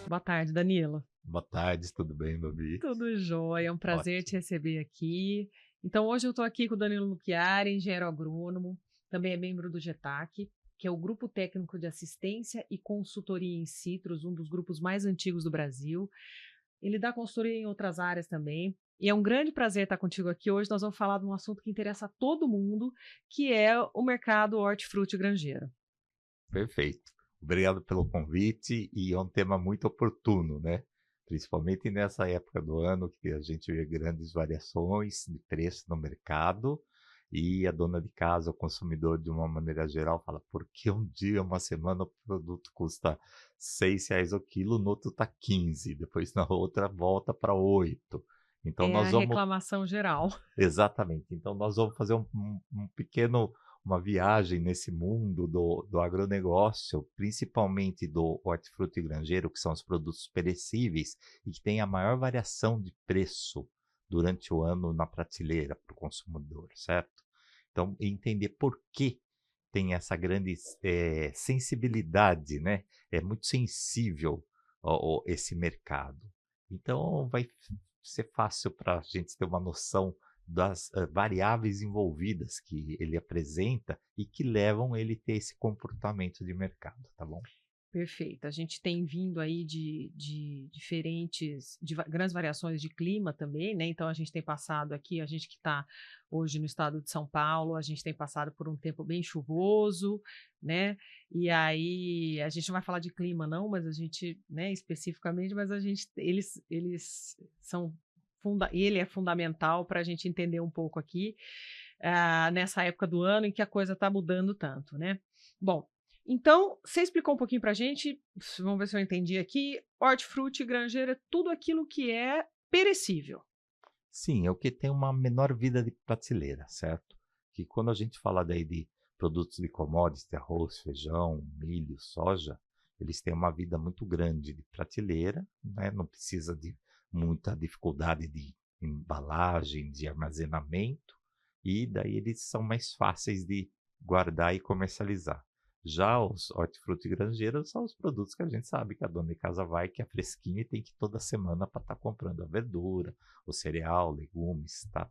Boa tarde, Danilo. Boa tarde, tudo bem, Babi? Tudo jóia, é um prazer te Ótimo. receber aqui. Então, hoje eu estou aqui com o Danilo Luchiari, engenheiro agrônomo, também é membro do GETAC, que é o Grupo Técnico de Assistência e Consultoria em Citrus, um dos grupos mais antigos do Brasil. Ele dá consultoria em outras áreas também. E é um grande prazer estar contigo aqui hoje. Nós vamos falar de um assunto que interessa a todo mundo, que é o mercado hortifruti granjeiro. Perfeito. Obrigado pelo convite e é um tema muito oportuno, né? Principalmente nessa época do ano que a gente vê grandes variações de preço no mercado e a dona de casa, o consumidor de uma maneira geral, fala: por que um dia, uma semana, o produto custa R$ 6 o quilo, no outro está 15, depois na outra volta para 8. Então É a nós vamos reclamação geral. Exatamente. Então, nós vamos fazer uma viagem nesse mundo do agronegócio, principalmente do hortifruti granjeiro, que são os produtos perecíveis e que tem a maior variação de preço durante o ano na prateleira para o consumidor, certo? Então, entender por que tem essa grande sensibilidade, né? É muito sensível esse mercado. Então, vai ser fácil para a gente ter uma noção das variáveis envolvidas que ele apresenta e que levam ele a ter esse comportamento de mercado, tá bom? Perfeito. A gente tem vindo aí de diferentes, grandes variações de clima também, né? Então a gente tem passado aqui, a gente que está hoje no estado de São Paulo, a gente tem passado por um tempo bem chuvoso, né? E aí a gente não vai falar de clima, não, mas a gente, né, especificamente, mas eles são ele é fundamental para a gente entender um pouco aqui nessa época do ano em que a coisa está mudando tanto, né? Bom, então, você explicou um pouquinho para a gente, vamos ver se eu entendi aqui, hortifruti granjeiro é tudo aquilo que é perecível. Sim, é o que tem uma menor vida de prateleira, certo? Que quando a gente fala daí de produtos de commodities, arroz, feijão, milho, soja, eles têm uma vida muito grande de prateleira, né? Não precisa de muita dificuldade de embalagem, de armazenamento, e daí eles são mais fáceis de guardar e comercializar. Já os hortifruti granjeiros são os produtos que a gente sabe que a dona de casa vai, que é fresquinho e tem que ir toda semana para estar comprando a verdura, o cereal, legumes, tá?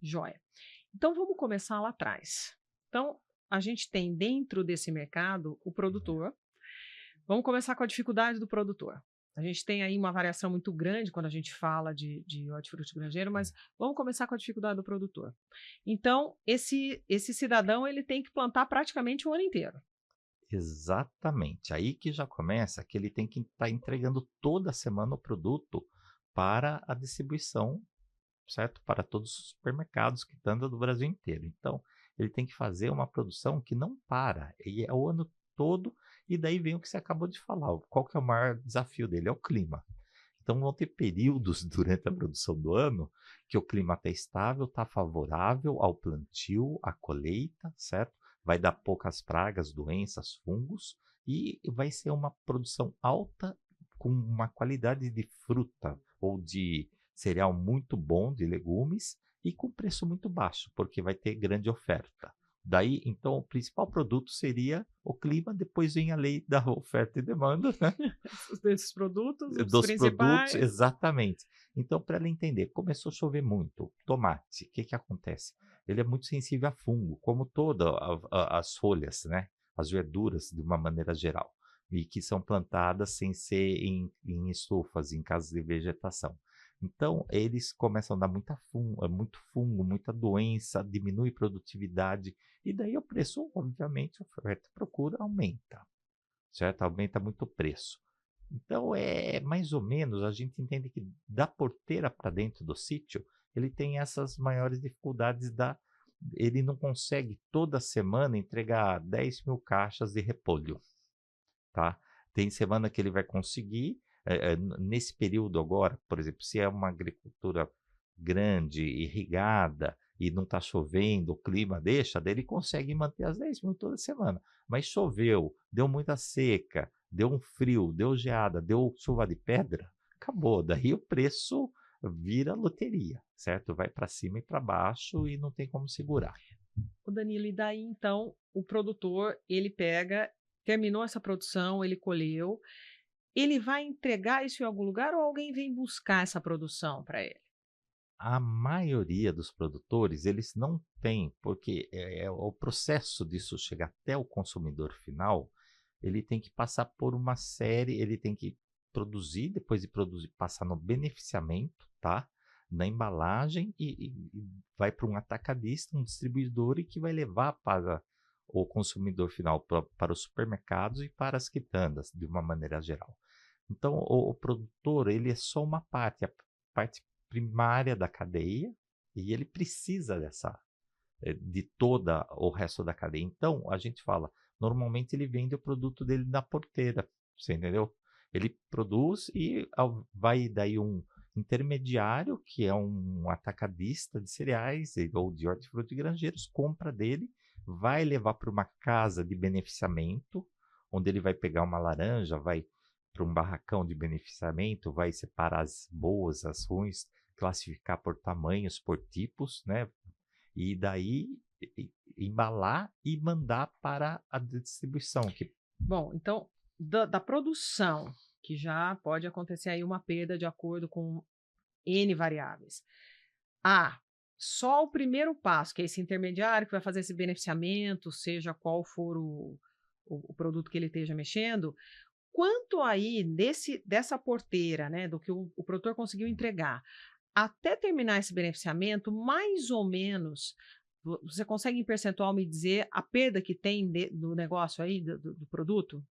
Joia. Então, vamos começar lá atrás. Então, a gente tem dentro desse mercado o produtor. Vamos começar com a dificuldade do produtor. A gente tem aí uma variação muito grande quando a gente fala de hortifruti granjeiro, mas vamos começar com a dificuldade do produtor. Então, esse cidadão ele tem que plantar praticamente o ano inteiro. Exatamente. Aí que já começa que ele tem que estar entregando toda semana o produto para a distribuição, certo? Para todos os supermercados que andam do Brasil inteiro. Então, ele tem que fazer uma produção que não para, e é o ano todo, e daí vem o que você acabou de falar. Qual que é o maior desafio dele? É o clima. Então vão ter períodos durante a produção do ano que o clima está estável, está favorável ao plantio, à colheita, certo? Vai dar poucas pragas, doenças, fungos e vai ser uma produção alta com uma qualidade de fruta ou de cereal muito bom, de legumes e com preço muito baixo, porque vai ter grande oferta. Daí, então, o principal produto seria o clima, depois vem a lei da oferta e demanda, né? Desses produtos, os Dos produtos, principais. exatamente. Então, para ela entender, começou a chover muito, tomate, o que que acontece? Ele é muito sensível a fungo, como todas as folhas, né? As verduras, de uma maneira geral, e que são plantadas sem ser em estufas, em casas de vegetação. Então, eles começam a dar muito fungo, muita doença, diminui produtividade, e daí o preço, obviamente, oferta e procura aumenta, certo? Aumenta muito o preço. Então, é mais ou menos, a gente entende que da porteira para dentro do sítio, ele tem essas maiores dificuldades ele não consegue toda semana entregar 10.000 caixas de repolho, tá? Tem semana que ele vai conseguir, nesse período agora, por exemplo, se é uma agricultura grande, irrigada, e não está chovendo, o clima deixa, daí ele consegue manter as 10.000 toda semana. Mas choveu, deu muita seca, deu um frio, deu geada, deu chuva de pedra, acabou. Daí o preço vira loteria, certo? Vai para cima e para baixo e não tem como segurar. O Danilo, e daí então o produtor, ele pega, terminou essa produção, ele colheu, ele vai entregar isso em algum lugar ou alguém vem buscar essa produção para ele? A maioria dos produtores, eles não têm, porque o processo disso chegar até o consumidor final, ele tem que passar por uma série, ele tem que produzir, depois de produzir, passar no beneficiamento, tá? Na embalagem e vai para um atacadista, um distribuidor e que vai levar para o consumidor final, para os supermercados e para as quitandas, de uma maneira geral. Então, o produtor, ele é só uma parte, a parte primária da cadeia, e ele precisa de toda o resto da cadeia. Então, a gente fala, normalmente ele vende o produto dele na porteira, você entendeu? Ele produz e vai daí um intermediário, que é um atacadista de cereais ou de hortifruti granjeiros, compra dele, vai levar para uma casa de beneficiamento, onde ele vai pegar uma laranja, vai para um barracão de beneficiamento, vai separar as boas, as ruins, classificar por tamanhos, por tipos, né? E daí embalar e mandar para a distribuição. Bom, então, da produção, que já pode acontecer aí uma perda de acordo com N variáveis. Só o primeiro passo, que é esse intermediário que vai fazer esse beneficiamento, seja qual for o produto que ele esteja mexendo, quanto aí dessa porteira, né, do que o produtor conseguiu entregar, até terminar esse beneficiamento, mais ou menos, você consegue em percentual me dizer a perda que tem do negócio aí, do produto?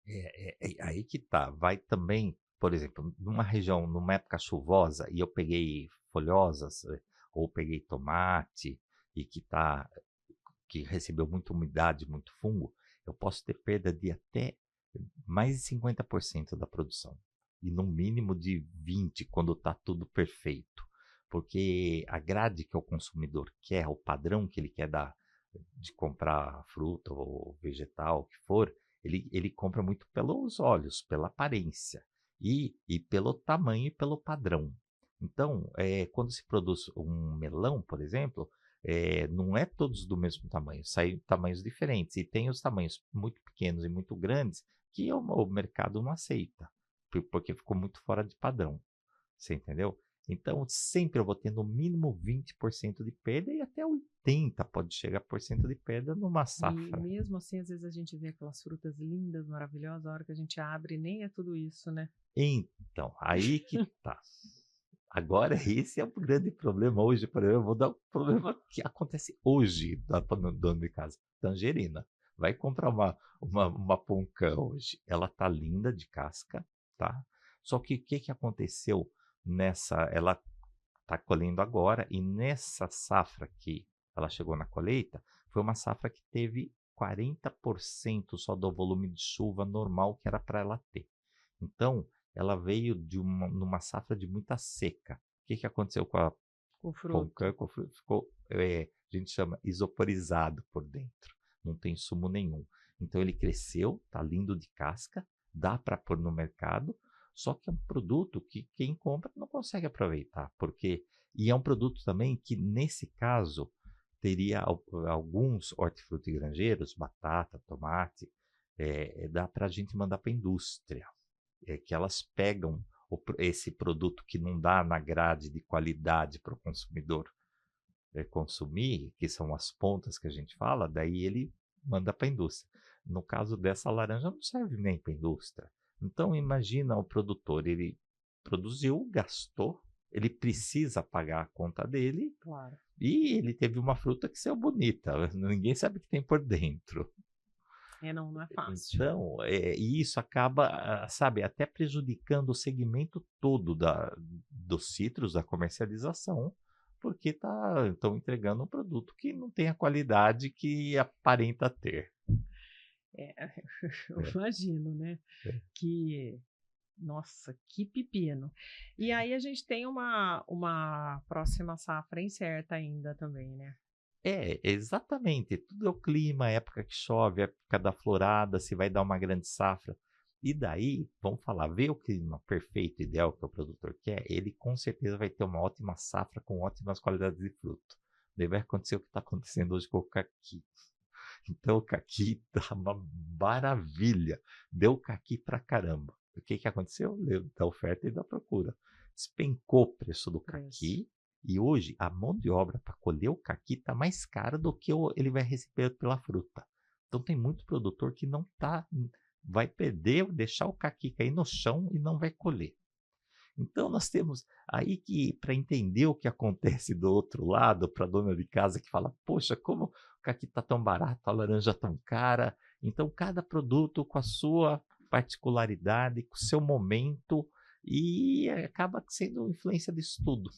É aí que tá. Vai também, por exemplo, numa região, numa época chuvosa, e eu peguei folhosas, ou peguei tomate, e que recebeu muita umidade, muito fungo, eu posso ter perda de até mais de 50% da produção. E no mínimo de 20% quando está tudo perfeito. Porque a grade que o consumidor quer, o padrão que ele quer dar de comprar fruta ou vegetal, o que for, ele compra muito pelos olhos, pela aparência, e pelo tamanho e pelo padrão. Então, quando se produz um melão, por exemplo, não é todos do mesmo tamanho, saem tamanhos diferentes. E tem os tamanhos muito pequenos e muito grandes que o mercado não aceita, porque ficou muito fora de padrão. Você entendeu? Então, sempre eu vou ter no mínimo 20% de perda e até 80% pode chegar por cento de perda numa E safra. mesmo assim, às vezes a gente vê aquelas frutas lindas, maravilhosas, a hora que a gente abre, nem é tudo isso, né? Então, aí que tá. Agora, esse é o grande problema hoje. Por exemplo, eu vou dar um problema que acontece hoje no dono de casa. Tangerina. Vai comprar uma poncã hoje. Ela tá linda de casca, tá? Só que o que que aconteceu nessa... Ela tá colhendo agora, e nessa safra que ela chegou na colheita, foi uma safra que teve 40% só do volume de chuva normal que era para ela ter. Então, ela veio numa safra de muita seca. O que que aconteceu com a Com fruto. poncã? Ficou, a gente chama isoporizado por dentro. Não tem sumo nenhum. Então, ele cresceu, tá lindo de casca, dá para pôr no mercado, só que é um produto que quem compra não consegue aproveitar, e é um produto também que, nesse caso, teria alguns hortifrutigranjeiros, batata, tomate, dá para a gente mandar para a indústria, que elas pegam esse produto que não dá na grade de qualidade para o consumidor consumir, que são as pontas que a gente fala, daí ele manda para a indústria. No caso dessa laranja, não serve nem para a indústria. Então, imagina o produtor, ele produziu, gastou, ele precisa pagar a conta dele, Claro. e ele teve uma fruta que saiu bonita, ninguém sabe o que tem por dentro. Não, não é fácil. Então, e isso acaba, sabe, até prejudicando o segmento todo dos citros, da comercialização, porque estão entregando um produto que não tem a qualidade que aparenta ter. É, eu É, imagino, né? é. Que, nossa, que pepino. E aí a gente tem uma próxima safra incerta ainda também, né? Exatamente. Tudo é o clima, a época que chove, a época da florada, se vai dar uma grande safra. E daí, vamos falar, ver o clima perfeito, ideal que o produtor quer, ele com certeza vai ter uma ótima safra com ótimas qualidades de fruto. Daí vai acontecer o que está acontecendo hoje com o caqui. Então o caqui tá uma maravilha. Deu caqui pra caramba. O que que aconteceu? Lei da oferta e da procura. Despencou o preço do Preço. caqui e hoje a mão de obra para colher o caqui está mais cara do que ele vai receber pela fruta. Então tem muito produtor que não tá, vai perder, deixar o caqui cair no chão e não vai colher. Então nós temos aí que, para entender o que acontece do outro lado, para a dona de casa que fala, poxa, como o caqui está tão barato, a laranja tão cara. Então cada produto com a sua particularidade, com o seu momento, e acaba sendo influência disso tudo.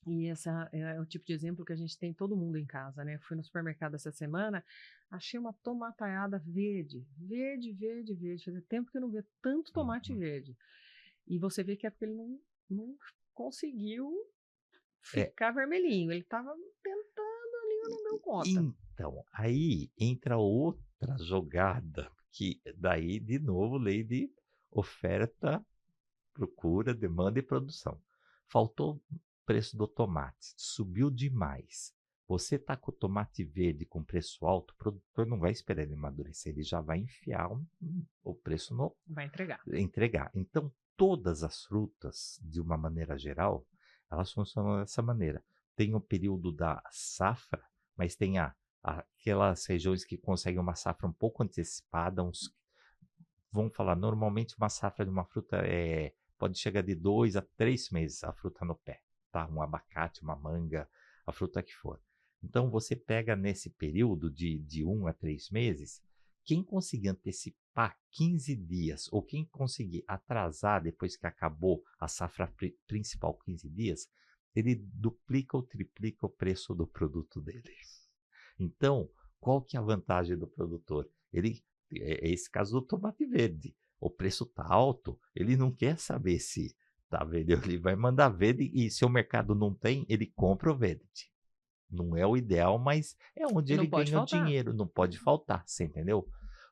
E essa é o tipo de exemplo que a gente tem todo mundo em casa, né? Fui no supermercado essa semana, achei uma tomataiada verde, verde, verde, verde. Fazia tempo que eu não via tanto tomate Uhum. verde. E você vê que é porque ele não conseguiu É, ficar vermelhinho. Ele estava tentando ali, mas não deu conta. então, aí entra outra jogada, que daí, de novo, lei de oferta, procura, demanda e produção. Faltou o preço do tomate, subiu demais. Você está com o tomate verde com preço alto, o produtor não vai esperar ele amadurecer, ele já vai enfiar o preço no Vai entregar. entregar. Então, todas as frutas, de uma maneira geral, elas funcionam dessa maneira. Tem o período da safra, mas tem aquelas regiões que conseguem uma safra um pouco antecipada, vamos falar, normalmente uma safra de uma fruta pode chegar de 2 a 3 meses a fruta no pé, tá? Um abacate, uma manga, a fruta que for. Então você pega nesse período de 1 a 3 meses, quem conseguir antecipar 15 dias ou quem conseguir atrasar depois que acabou a safra principal 15 dias, ele duplica ou triplica o preço do produto dele. Então, qual que é a vantagem do produtor? É esse caso do tomate verde. O preço está alto, ele não quer saber se está verde, ele vai mandar verde e se o mercado não tem, ele compra o verde. Não é o ideal, mas é onde E ele não pode ganha o faltar. dinheiro, não pode faltar, você entendeu?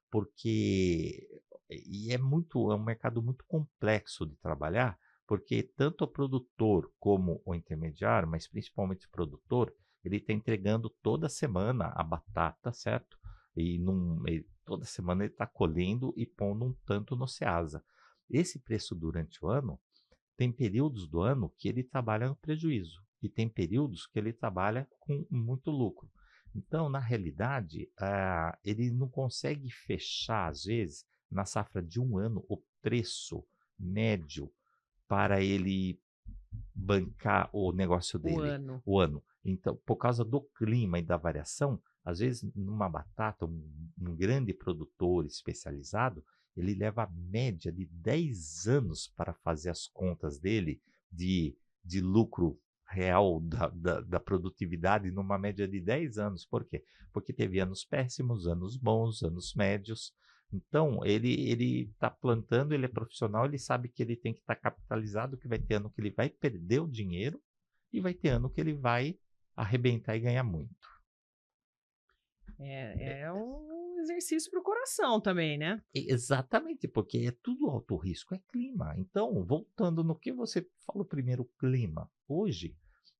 Porque é um mercado muito complexo de trabalhar, porque tanto o produtor como o intermediário, mas principalmente o produtor, ele está entregando toda semana a batata, certo? Toda semana ele está colhendo e pondo um tanto no Ceasa. Esse preço durante o ano, tem períodos do ano que ele trabalha no prejuízo e tem períodos que ele trabalha com muito lucro. Então, na realidade, ele não consegue fechar, às vezes, na safra de um ano, o preço médio para ele bancar o negócio O dele, ano. o ano. Então, por causa do clima e da variação, às vezes, numa batata, um grande produtor especializado, ele leva a média de 10 anos para fazer as contas dele de lucro real da produtividade numa média de 10 anos. Por quê? Porque teve anos péssimos, anos bons, anos médios. Então, ele está plantando, ele é profissional, ele sabe que ele tem que estar capitalizado, que vai ter ano que ele vai perder o dinheiro e vai ter ano que ele vai arrebentar e ganhar muito. É um exercício para o coração também, né? Exatamente, porque é tudo alto risco, é clima. Então, voltando no que você falou primeiro, clima. Hoje,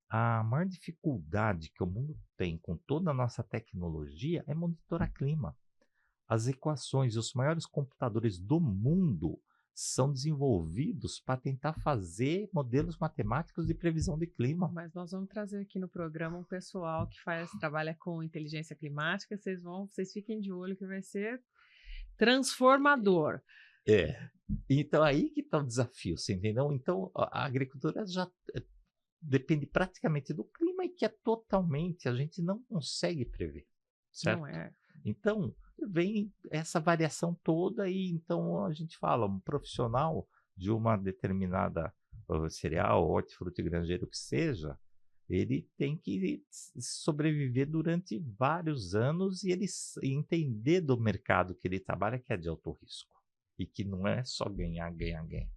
a maior dificuldade que o mundo tem com toda a nossa tecnologia é monitorar clima. As equações, os maiores computadores do mundo são desenvolvidos para tentar fazer modelos matemáticos de previsão de clima. Mas nós vamos trazer aqui no programa um pessoal que trabalha com inteligência climática. Vocês fiquem de olho que vai ser transformador. É. Então aí que está o desafio, você entendeu? Então a agricultura já depende praticamente do clima e que é totalmente, a gente não consegue prever, Não certo? é? Então vem essa variação toda e então a gente fala, um profissional de uma determinada cereal, hortifruti granjeiro que seja, ele tem que sobreviver durante vários anos e ele entender do mercado que ele trabalha que é de alto risco e que não é só ganhar, ganhar, ganhar.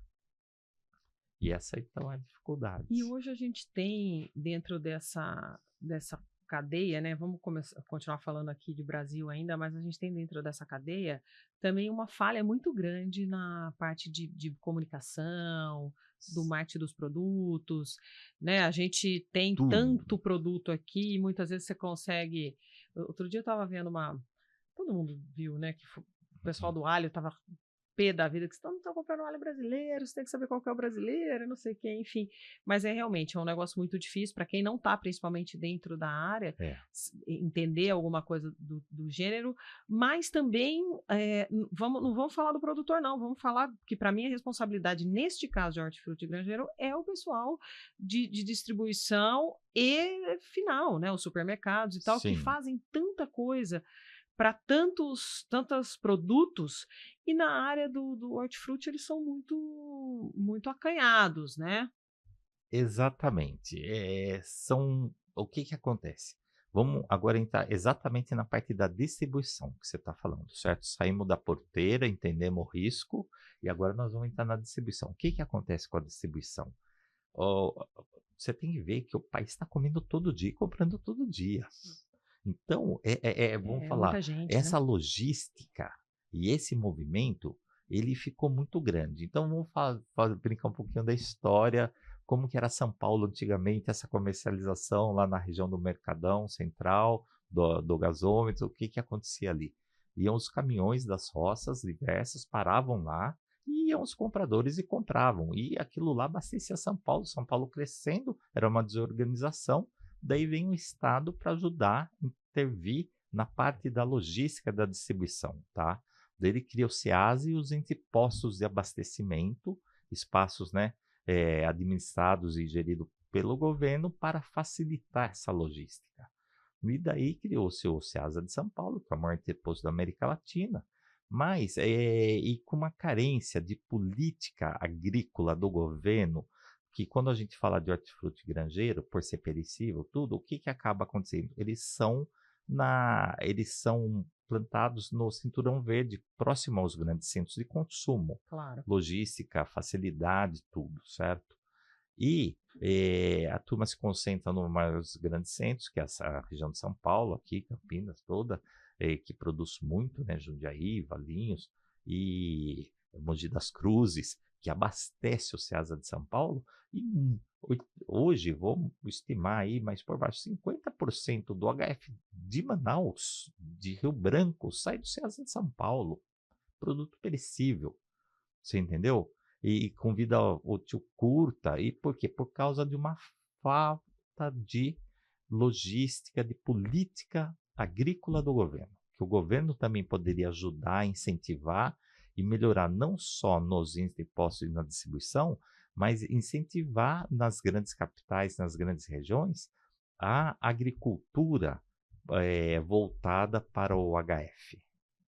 E essa então é a dificuldade. E hoje a gente tem dentro dessa cadeia, né? Vamos continuar falando aqui de Brasil ainda, mas a gente tem dentro dessa cadeia também uma falha muito grande na parte de comunicação, do marketing dos produtos, né? A gente tem Tudo. tanto produto aqui, e muitas vezes você consegue. Outro dia eu estava vendo todo mundo viu, né? Que o pessoal do alho estava P da vida, que vocês não estão comprando alho brasileiro, você tem que saber qual que é o brasileiro, não sei o que, enfim. Mas realmente é um negócio muito difícil para quem não está principalmente dentro da área, É, entender alguma coisa do gênero, mas também não vamos falar do produtor, não, vamos falar que para mim a responsabilidade neste caso de hortifruti granjeiro é o pessoal de distribuição e final, né? Os supermercados e tal, que sim. fazem tanta coisa para tantos produtos, e na área do hortifruti eles são muito acanhados, né? Exatamente. O que que acontece? Vamos agora entrar exatamente na parte da distribuição que você está falando, certo? Saímos da porteira, entendemos o risco e agora nós vamos entrar na distribuição. O que que acontece com a distribuição? Ó, você tem que ver que o país está comendo todo dia e comprando todo dia. Então, vamos É falar, muita gente, né? essa logística e esse movimento, ele ficou muito grande. Então, vamos brincar um pouquinho da história, como que era São Paulo antigamente, essa comercialização lá na região do Mercadão Central, do gasômetro, o que que acontecia ali? Iam os caminhões das roças diversas, paravam lá, e iam os compradores e compravam. E aquilo lá abastecia São Paulo crescendo, era uma desorganização. Daí vem o Estado para ajudar, intervir na parte da logística da distribuição, tá? Daí ele cria o SEASA e os entrepostos de abastecimento, espaços, né, administrados e geridos pelo governo para facilitar essa logística. E daí criou-se o SEASA de São Paulo, que é o maior entreposto da América Latina, mas e com uma carência de política agrícola do governo, que quando a gente fala de hortifruti granjeiro, por ser perecível, tudo, o que que acaba acontecendo? Eles são plantados no cinturão verde, próximo aos grandes centros de consumo, Claro. logística, facilidade, tudo, certo? E a turma se concentra nos grandes centros, que é essa região de São Paulo, aqui, Campinas toda, que produz muito, né? Jundiaí, Valinhos e Mogi das Cruzes, que abastece o Ceasa de São Paulo. E hoje, vamos estimar aí, mas por baixo, 50% do HF de Manaus, de Rio Branco, sai do Ceasa de São Paulo. Produto perecível, você entendeu? E com vida útil curta. E por quê? Por causa de uma falta de logística, de política agrícola do governo. Que o governo também poderia ajudar, incentivar e melhorar não só nos impostos e na distribuição, mas incentivar nas grandes capitais, nas grandes regiões, a agricultura voltada para o HF,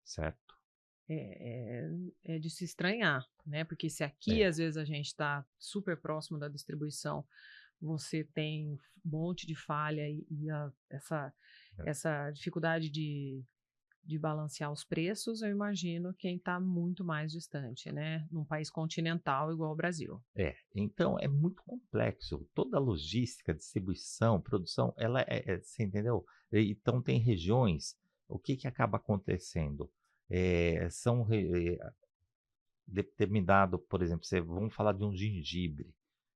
certo? É de se estranhar, né? Porque se aqui, É, às vezes, a gente está super próximo da distribuição, você tem um monte de falha é. essa dificuldade de balancear os preços, eu imagino quem está muito mais distante, né? Num país continental igual ao Brasil. Então é muito complexo. Toda a logística, distribuição, produção, ela você entendeu? Então tem regiões, o que que acaba acontecendo? São determinado, por exemplo, vamos falar de um gengibre.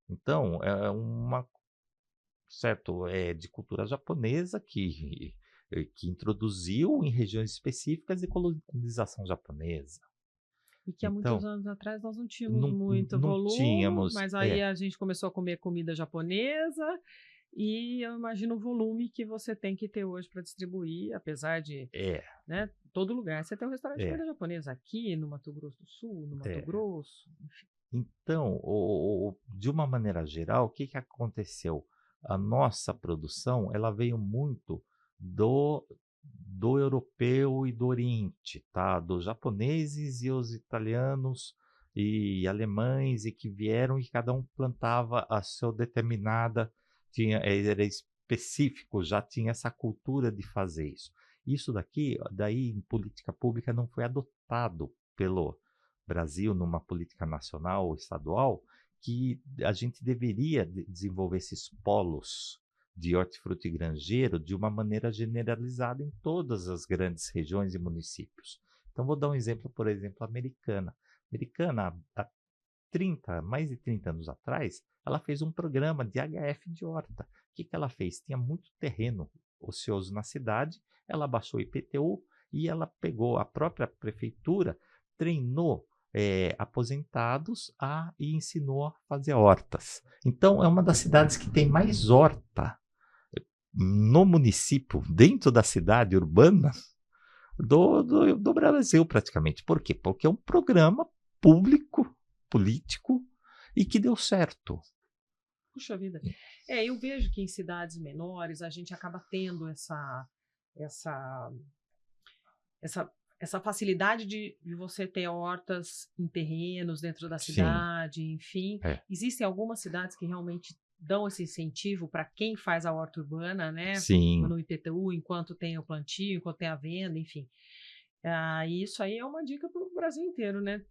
Então, certo, de cultura japonesa que introduziu em regiões específicas de colonização japonesa. E que há muitos Então, anos atrás nós não tínhamos não, muito não volume, tínhamos, mas aí a gente começou a comer comida japonesa e eu imagino o volume que você tem que ter hoje para distribuir, apesar de, é, né, todo lugar você tem um restaurante de é, comida japonesa aqui no Mato Grosso do Sul, no Mato é. Grosso, enfim. Então, de uma maneira geral, o que que aconteceu? A nossa produção, ela veio muito do europeu e do Oriente, tá? Dos japoneses e os italianos e alemães e que vieram e cada um plantava a sua determinada, era específico, já tinha essa cultura de fazer isso. Isso daí em política pública não foi adotado pelo Brasil numa política nacional ou estadual, que a gente deveria desenvolver esses polos de hortifruti granjeiro de uma maneira generalizada em todas as grandes regiões e municípios. Então, vou dar um exemplo, por exemplo, Americana. Americana, há mais de 30 anos atrás, ela fez um programa de HF de horta. O que que ela fez? Tinha muito terreno ocioso na cidade, ela baixou o IPTU e ela pegou a própria prefeitura, treinou aposentados e ensinou a fazer hortas. Então, é uma das cidades que tem mais horta no município, dentro da cidade urbana, do Brasil, praticamente. Por quê? Porque é um programa público, político, e que deu certo. Puxa vida. Eu vejo que em cidades menores a gente acaba tendo essa, essa facilidade de você ter hortas em terrenos dentro da Sim, cidade, enfim. é. Existem algumas cidades que realmente dão esse incentivo para quem faz a horta urbana, né? Sim. No IPTU, enquanto tem o plantio, enquanto tem a venda, enfim. Isso aí é uma dica para o Brasil inteiro, né?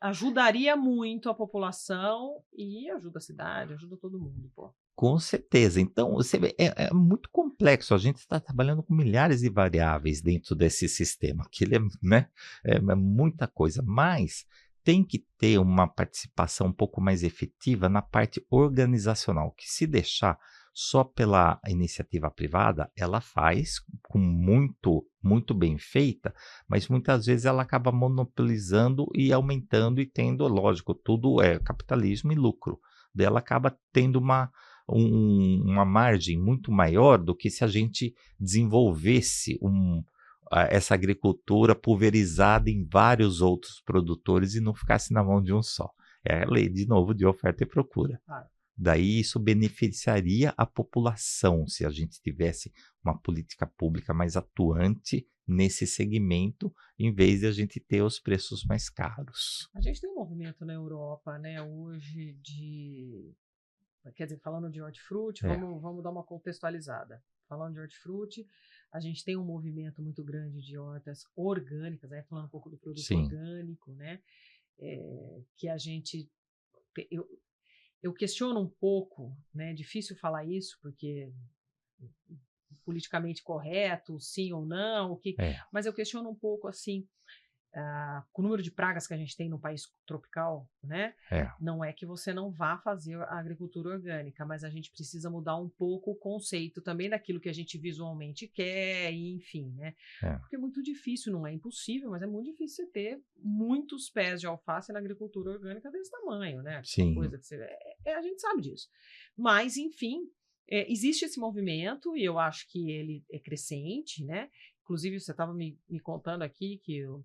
Ajudaria muito a população e ajuda a cidade, ajuda todo mundo, pô. Com certeza. Então, você vê, é muito complexo. A gente está trabalhando com milhares de variáveis dentro desse sistema, que ele né, é muita coisa, mas tem que ter uma participação um pouco mais efetiva na parte organizacional, que se deixar só pela iniciativa privada, ela faz com muito bem feita, mas muitas vezes ela acaba monopolizando e aumentando e tendo, lógico, tudo é capitalismo e lucro. Daí ela acaba tendo uma margem muito maior do que se a gente desenvolvesse essa agricultura pulverizada em vários outros produtores e não ficasse na mão de um só. É a lei, de novo, de oferta e procura. Daí isso beneficiaria a população se a gente tivesse uma política pública mais atuante nesse segmento, em vez de a gente ter os preços mais caros. A gente tem um movimento na Europa, né, hoje quer dizer, falando de hortifruti, vamos dar uma contextualizada. Falando de hortifruti, a gente tem um movimento muito grande de hortas orgânicas, né, falando um pouco do produto orgânico, né, que a gente... Eu questiono um pouco, né, é difícil falar isso, porque politicamente correto, sim ou não, mas eu questiono um pouco, assim, com o número de pragas que a gente tem no país tropical, né? Não é que você não vá fazer a agricultura orgânica, mas a gente precisa mudar um pouco o conceito também daquilo que a gente visualmente quer, e enfim, né? Porque é muito difícil, não é impossível, mas é muito difícil você ter muitos pés de alface na agricultura orgânica desse tamanho, né? Sim. Coisa que a gente sabe disso. Mas, enfim, existe esse movimento e eu acho que ele é crescente, né? Inclusive, você estava me contando aqui que o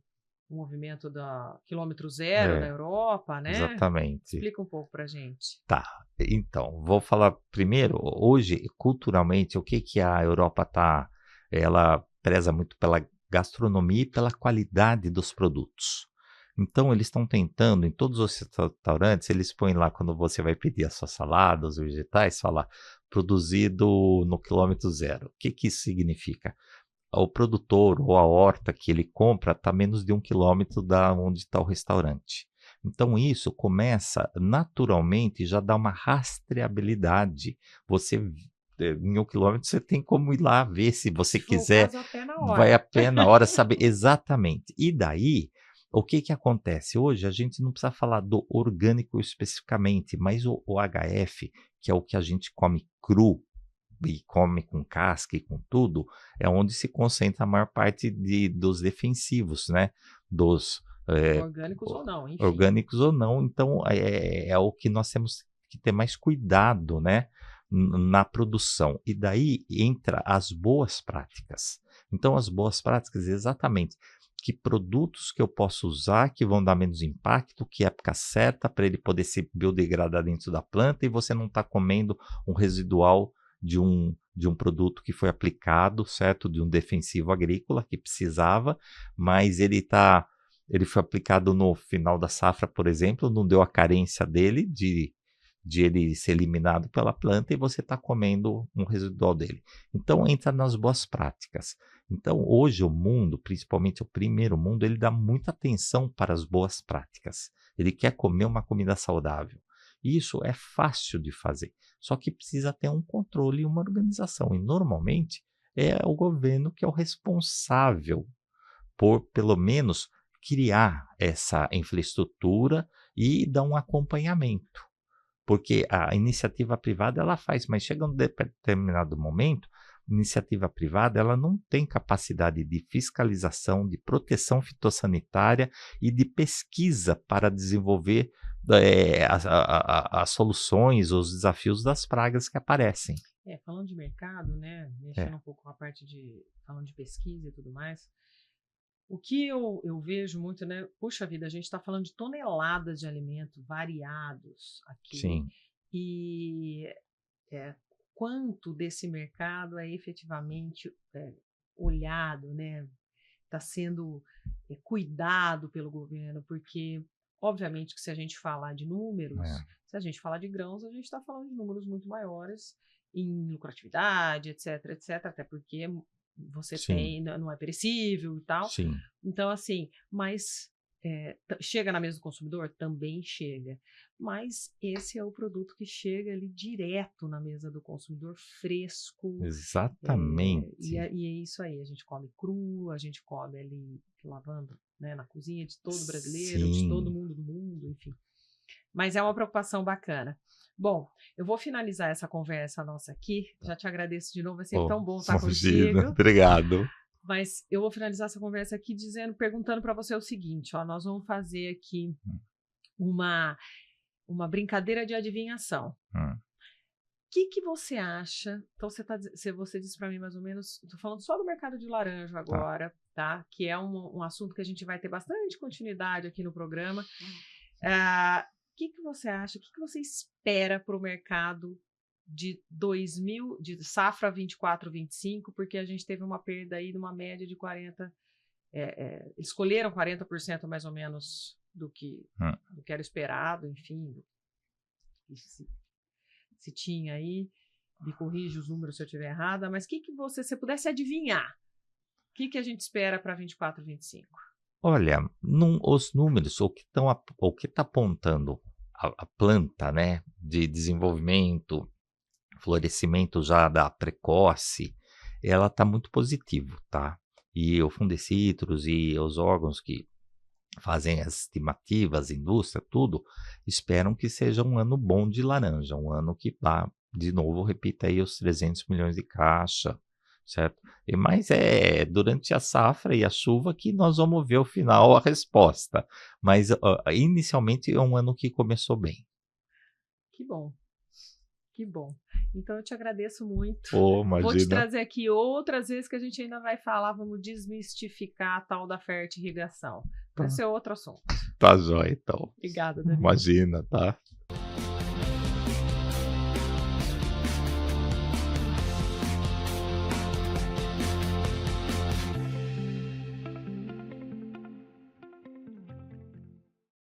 movimento da quilômetro zero na Europa, né? Exatamente. Explica um pouco para a gente. Tá, então, vou falar primeiro, hoje, culturalmente, o que a Europa ela preza muito pela gastronomia e pela qualidade dos produtos. Então, eles estão tentando, em todos os restaurantes, eles põem lá, quando você vai pedir a sua salada, os vegetais, fala produzido no quilômetro zero. O que isso significa? O produtor ou a horta que ele compra está a menos de 1 quilômetro da onde está o restaurante. Então isso começa naturalmente, já dá uma rastreabilidade. Você, em 1 quilômetro, você tem como ir lá ver se você quiser. Vai a pé na hora saber exatamente. E daí, o que acontece? Hoje a gente não precisa falar do orgânico especificamente, mas o HF, que é o que a gente come cru, e come com casca e com tudo, é onde se concentra a maior parte dos defensivos, né? Dos orgânicos ou não, enfim. Orgânicos ou não, então é o que nós temos que ter mais cuidado, né? Na produção. E daí entra as boas práticas. Então, as boas práticas, exatamente, que produtos que eu posso usar que vão dar menos impacto, que época certa para ele poder se biodegradar dentro da planta e você não está comendo um residual de um produto que foi aplicado, certo? De um defensivo agrícola que precisava, mas ele foi aplicado no final da safra, por exemplo, não deu a carência dele de ele ser eliminado pela planta e você está comendo um residual dele. Então entra nas boas práticas. Então hoje o mundo, principalmente o primeiro mundo, ele dá muita atenção para as boas práticas. Ele quer comer uma comida saudável. Isso é fácil de fazer, só que precisa ter um controle e uma organização. E normalmente é o governo que é o responsável por, pelo menos, criar essa infraestrutura e dar um acompanhamento. Porque a iniciativa privada ela faz, mas chega um determinado momento, Iniciativa privada, ela não tem capacidade de fiscalização, de proteção fitossanitária e de pesquisa para desenvolver as soluções, os desafios das pragas que aparecem. Falando de mercado, né, mexendo um pouco com a parte falando de pesquisa e tudo mais, o que eu vejo muito, né, puxa vida, a gente está falando de toneladas de alimentos variados aqui. Sim. E quanto desse mercado é efetivamente olhado, né, está sendo cuidado pelo governo, porque, obviamente, que se a gente falar de números, se a gente falar de grãos, a gente está falando de números muito maiores em lucratividade, etc, etc, até porque você tem, não é perecível e tal. Sim. Então, assim, mas chega na mesa do consumidor? Também chega. Mas esse é o produto que chega ali direto na mesa do consumidor, fresco. Exatamente. E é isso aí, a gente come cru, a gente come ali lavando, né, na cozinha de todo brasileiro, de todo mundo do mundo, enfim. Mas é uma preocupação bacana. Bom, eu vou finalizar essa conversa nossa aqui. Já te agradeço de novo, vai ser tão bom estar contigo. Obrigado. Mas eu vou finalizar essa conversa aqui perguntando para você o seguinte, ó, nós vamos fazer aqui uma brincadeira de adivinhação. O que você acha? Então você disse para mim mais ou menos, estou falando só do mercado de laranja agora, tá? Que é um assunto que a gente vai ter bastante continuidade aqui no programa. O que você acha? O que você espera para o mercado de safra 24-25, porque a gente teve uma perda aí de uma média de 40%, eles escolheram 40% mais ou menos do que era esperado, enfim, se tinha aí, me corrige os números se eu estiver errada, mas se pudesse adivinhar, o que a gente espera para 24-25? Olha, os números, o que está apontando a planta, né, de desenvolvimento, florescimento já da precoce, ela está muito positivo, tá? E o Fundecitrus e os órgãos que fazem as estimativas, a indústria, tudo, esperam que seja um ano bom de laranja, um ano que vá, de novo, repita aí os 300 milhões de caixa, certo? Mas durante a safra e a chuva que nós vamos ver ao final a resposta. Mas inicialmente é um ano que começou bem. Que bom. Que bom. Então eu te agradeço muito. Imagina. Vou te trazer aqui outras vezes que a gente ainda vai falar, vamos desmistificar a tal da fertirrigação. Vai ser outro assunto. Tá jóia, então. Obrigada, Danilo. Imagina, tá?